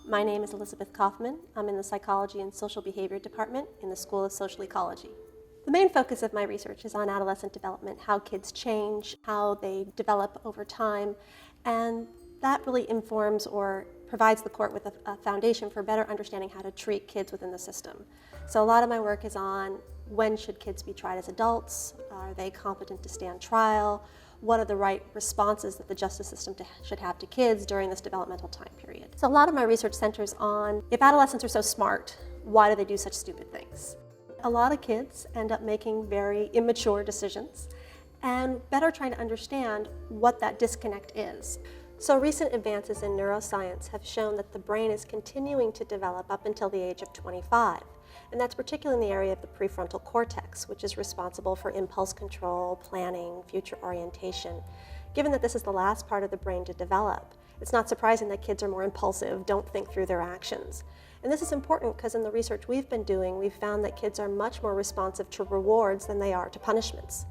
My name is Elizabeth Cauffman. I'm in the Psychology and Social Behavior Department in the School of Social Ecology. The main focus of my research is on adolescent development, how kids change, how they develop over time, and that really informs or provides the court with a foundation for better understanding how to treat kids within the system. So a lot of my work is on when should kids be tried as adults? Are they competent to stand trial? What are the right responses that the justice system should have to kids during this developmental time period? So a lot of my research centers on, if adolescents are so smart, why do they do such stupid things? A lot of kids end up making very immature decisions and better trying to understand what that disconnect is. So recent advances in neuroscience have shown that the brain is continuing to develop up until the age of 25. And that's particularly in the area of the prefrontal cortex, which is responsible for impulse control, planning, future orientation. Given that this is the last part of the brain to develop, it's not surprising that kids are more impulsive, don't think through their actions. And this is important because in the research we've been doing, we've found that kids are much more responsive to rewards than they are to punishments.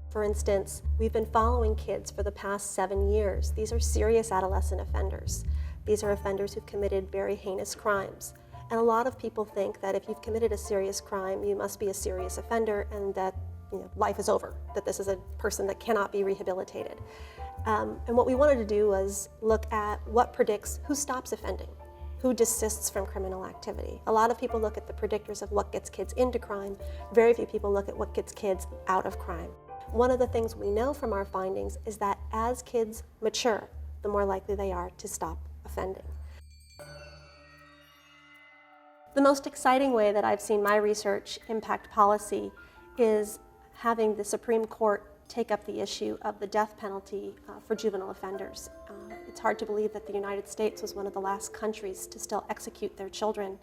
For instance, we've been following kids for the past 7 years. These are serious adolescent offenders. These are offenders who've committed very heinous crimes. And a lot of people think that if you've committed a serious crime, you must be a serious offender and that life is over, that this is a person that cannot be rehabilitated. And what we wanted to do was look at what predicts who stops offending, who desists from criminal activity. A lot of people look at the predictors of what gets kids into crime. Very few people look at what gets kids out of crime. One of the things we know from our findings is that as kids mature, the more likely they are to stop offending. The most exciting way that I've seen my research impact policy is having the Supreme Court take up the issue of the death penalty for juvenile offenders. It's hard to believe that the United States was one of the last countries to still execute their children.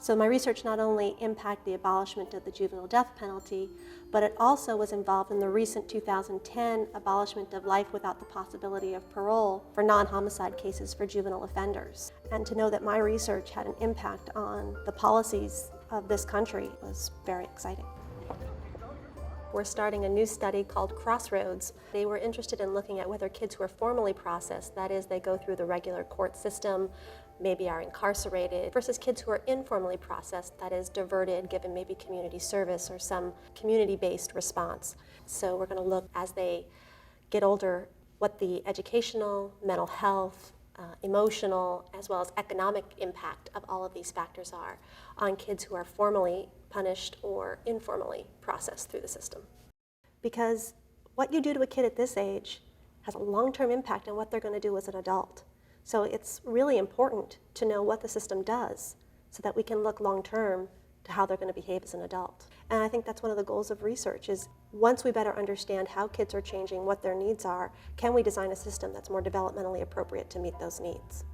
So my research not only impacted the abolishment of the juvenile death penalty, but it also was involved in the recent 2010 abolishment of life without the possibility of parole for non-homicide cases for juvenile offenders. And to know that my research had an impact on the policies of this country was very exciting. We're starting a new study called Crossroads. They were interested in looking at whether kids who are formally processed, that is, they go through the regular court system, maybe are incarcerated, versus kids who are informally processed, that is, diverted, given maybe community service or some community-based response. So we're going to look, as they get older, what the educational, mental health, emotional, as well as economic impact of all of these factors are on kids who are formally punished or informally processed through the system. Because what you do to a kid at this age has a long-term impact on what they're going to do as an adult. So it's really important to know what the system does so that we can look long-term to how they're going to behave as an adult. And I think that's one of the goals of research is once we better understand how kids are changing, what their needs are, can we design a system that's more developmentally appropriate to meet those needs?